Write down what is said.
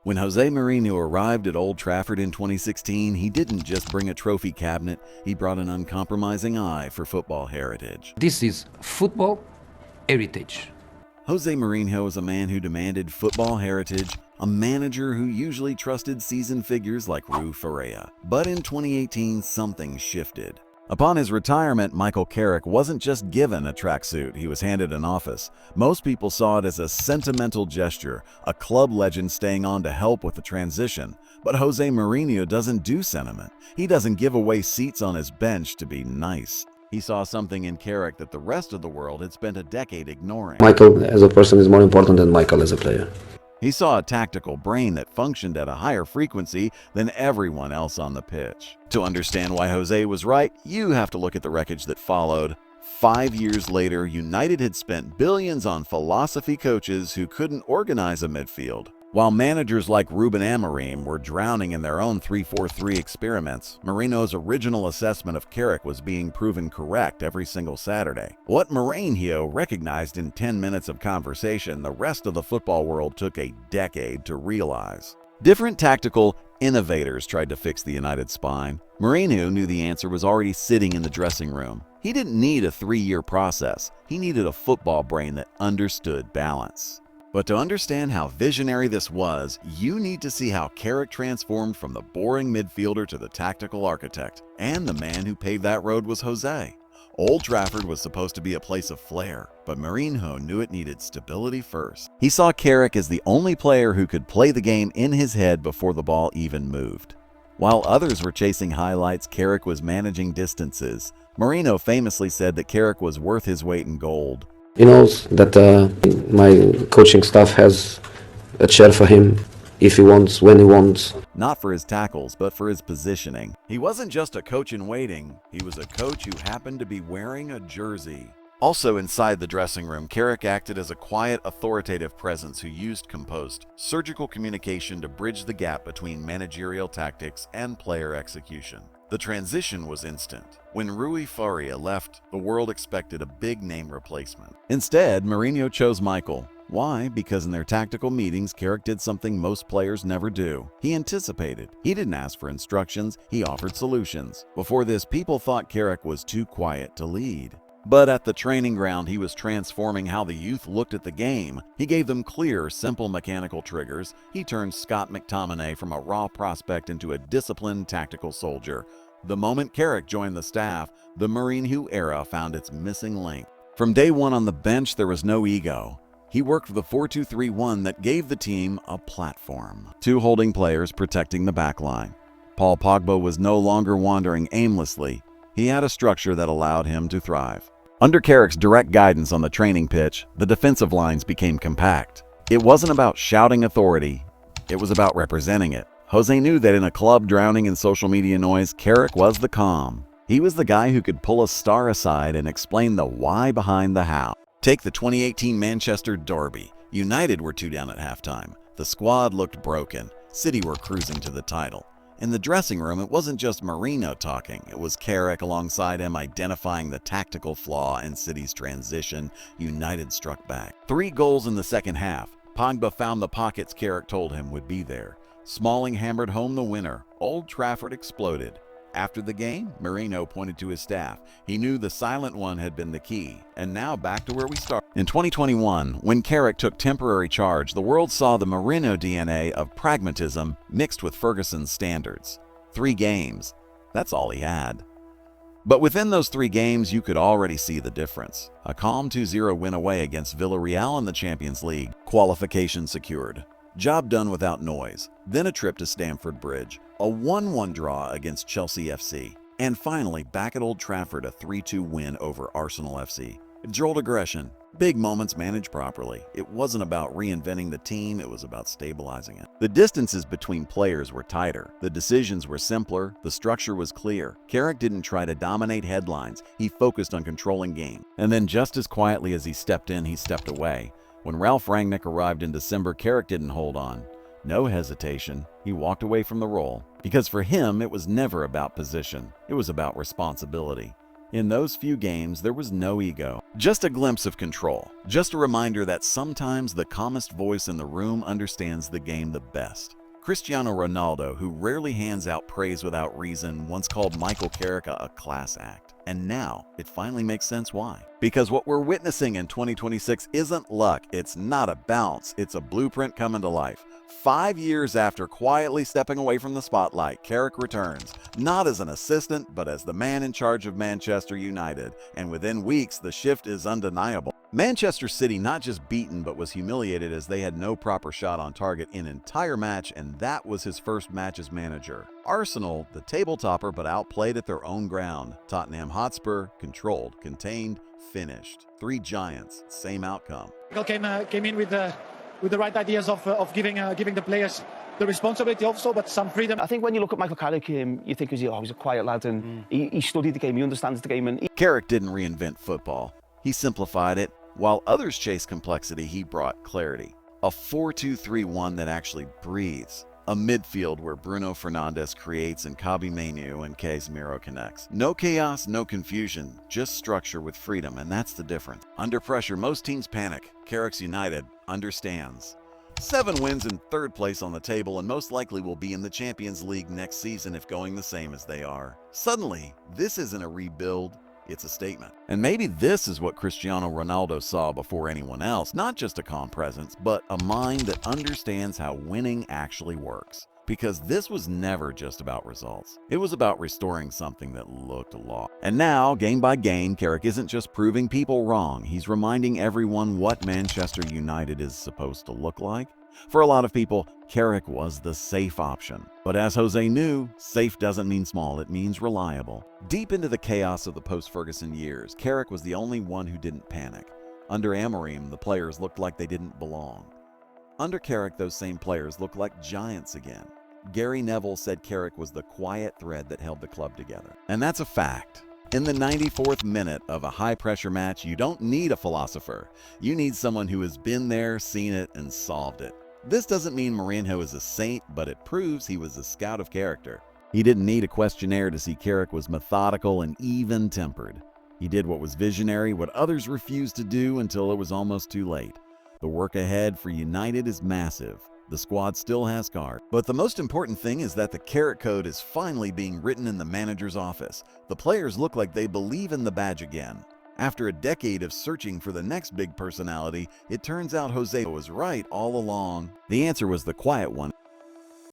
When Jose Mourinho arrived at Old Trafford in 2016, he didn't just bring a trophy cabinet, he brought an uncompromising eye for football heritage. This is football heritage. Jose Mourinho is a man who demanded football heritage, a manager who usually trusted seasoned figures like Rui Faria. But in 2018, something shifted. Upon his retirement, Michael Carrick wasn't just given a tracksuit, he was handed an office. Most people saw it as a sentimental gesture, a club legend staying on to help with the transition. But Jose Mourinho doesn't do sentiment. He doesn't give away seats on his bench to be nice. He saw something in Carrick that the rest of the world had spent a decade ignoring. Michael as a person is more important than Michael as a player. He saw a tactical brain that functioned at a higher frequency than everyone else on the pitch. To understand why Jose was right, you have to look at the wreckage that followed. 5 years later, United had spent billions on philosophy coaches who couldn't organize a midfield. While managers like Ruben Amorim were drowning in their own 3-4-3 experiments, Mourinho's original assessment of Carrick was being proven correct every single Saturday. What Mourinho recognized in 10 minutes of conversation, the rest of the football world took a decade to realize. Different tactical innovators tried to fix the United spine. Mourinho knew the answer was already sitting in the dressing room. He didn't need a 3-year process. He needed a football brain that understood balance. But to understand how visionary this was, you need to see how Carrick transformed from the boring midfielder to the tactical architect. And the man who paved that road was Jose. Old Trafford was supposed to be a place of flair, but Mourinho knew it needed stability first. He saw Carrick as the only player who could play the game in his head before the ball even moved. While others were chasing highlights, Carrick was managing distances. Mourinho famously said that Carrick was worth his weight in gold. He knows that my coaching staff has a chair for him if he wants, when he wants. Not for his tackles, but for his positioning. He wasn't just a coach in waiting, he was a coach who happened to be wearing a jersey. Also inside the dressing room, Carrick acted as a quiet, authoritative presence who used composed, surgical communication to bridge the gap between managerial tactics and player execution. The transition was instant. When Rui Faria left, the world expected a big-name replacement. Instead, Mourinho chose Michael. Why? Because in their tactical meetings, Carrick did something most players never do. He anticipated. He didn't ask for instructions, he offered solutions. Before this, people thought Carrick was too quiet to lead. But at the training ground, he was transforming how the youth looked at the game. He gave them clear, simple mechanical triggers. He turned Scott McTominay from a raw prospect into a disciplined tactical soldier. The moment Carrick joined the staff, the Mourinho era found its missing link. From day one on the bench, there was no ego. He worked for the 4-2-3-1 that gave the team a platform. 2 holding players protecting the backline. Paul Pogba was no longer wandering aimlessly. He had a structure that allowed him to thrive. Under Carrick's direct guidance on the training pitch, the defensive lines became compact. It wasn't about shouting authority, it was about representing it. Jose knew that in a club drowning in social media noise, Carrick was the calm. He was the guy who could pull a star aside and explain the why behind the how. Take the 2018 Manchester derby. United were 2 down at halftime. The squad looked broken. City were cruising to the title. In the dressing room, it wasn't just Mourinho talking. It was Carrick alongside him identifying the tactical flaw in City's transition. United struck back. 3 goals in the second half. Pogba found the pockets Carrick told him would be there. Smalling hammered home the winner. Old Trafford exploded. After the game, Mourinho pointed to his staff. He knew the silent one had been the key. And now back to where we started. In 2021, when Carrick took temporary charge, the world saw the Mourinho DNA of pragmatism mixed with Ferguson's standards. 3 games. That's all he had. But within those 3 games, you could already see the difference. A calm 2-0 win away against Villarreal in the Champions League. Qualification secured. Job done without noise. Then a trip to Stamford Bridge. A 1-1 draw against Chelsea FC. And finally, back at Old Trafford, a 3-2 win over Arsenal FC. Controlled aggression. Big moments managed properly. It wasn't about reinventing the team, it was about stabilizing it. The distances between players were tighter. The decisions were simpler. The structure was clear. Carrick didn't try to dominate headlines. He focused on controlling game. And then just as quietly as he stepped in, he stepped away. When Ralf Rangnick arrived in December, Carrick didn't hold on. No hesitation. He walked away from the role. Because for him, it was never about position. It was about responsibility. In those few games, there was no ego, just a glimpse of control, just a reminder that sometimes the calmest voice in the room understands the game the best. Cristiano Ronaldo, who rarely hands out praise without reason, once called Michael Carrick a class act. And now, it finally makes sense why. Because what we're witnessing in 2026 isn't luck, it's not a bounce, it's a blueprint coming to life. 5 years after quietly stepping away from the spotlight, Carrick returns, not as an assistant, but as the man in charge of Manchester United. And within weeks, the shift is undeniable. Manchester City not just beaten, but was humiliated as they had no proper shot on target in an entire match, and that was his first match as manager. Arsenal, the table topper, but outplayed at their own ground. Tottenham Hotspur, controlled, contained, finished. 3 giants, same outcome. Came in with the right ideas of giving the players the responsibility also, but some freedom. I think when you look at Michael Carrick, you think he's a quiet lad, and he studied the game, he understands the game. And Carrick didn't reinvent football. He simplified it. While others chased complexity, he brought clarity. A 4-2-3-1 that actually breathes. A midfield where Bruno Fernandes creates and Kobbie Mainoo and Casemiro connects. No chaos, no confusion, just structure with freedom, and that's the difference. Under pressure, most teams panic. Carrick's United understands. 7 wins in 3rd place on the table, and most likely will be in the Champions League next season if going the same as they are. Suddenly, this isn't a rebuild. It's a statement. And maybe this is what Cristiano Ronaldo saw before anyone else, not just a calm presence, but a mind that understands how winning actually works. Because this was never just about results. It was about restoring something that looked lost. And now, game by game, Carrick isn't just proving people wrong, he's reminding everyone what Manchester United is supposed to look like. For a lot of people, Carrick was the safe option. But as Jose knew, safe doesn't mean small, it means reliable. Deep into the chaos of the post-Ferguson years, Carrick was the only one who didn't panic. Under Mourinho, the players looked like they didn't belong. Under Carrick, those same players looked like giants again. Gary Neville said Carrick was the quiet thread that held the club together. And that's a fact. In the 94th minute of a high-pressure match, you don't need a philosopher. You need someone who has been there, seen it, and solved it. This doesn't mean Mourinho is a saint, but it proves he was a scout of character. He didn't need a questionnaire to see Carrick was methodical and even-tempered. He did what was visionary, what others refused to do until it was almost too late. The work ahead for United is massive. The squad still has scars. But the most important thing is that the Carrick code is finally being written in the manager's office. The players look like they believe in the badge again. After a decade of searching for the next big personality, it turns out Jose was right all along. The answer was the quiet one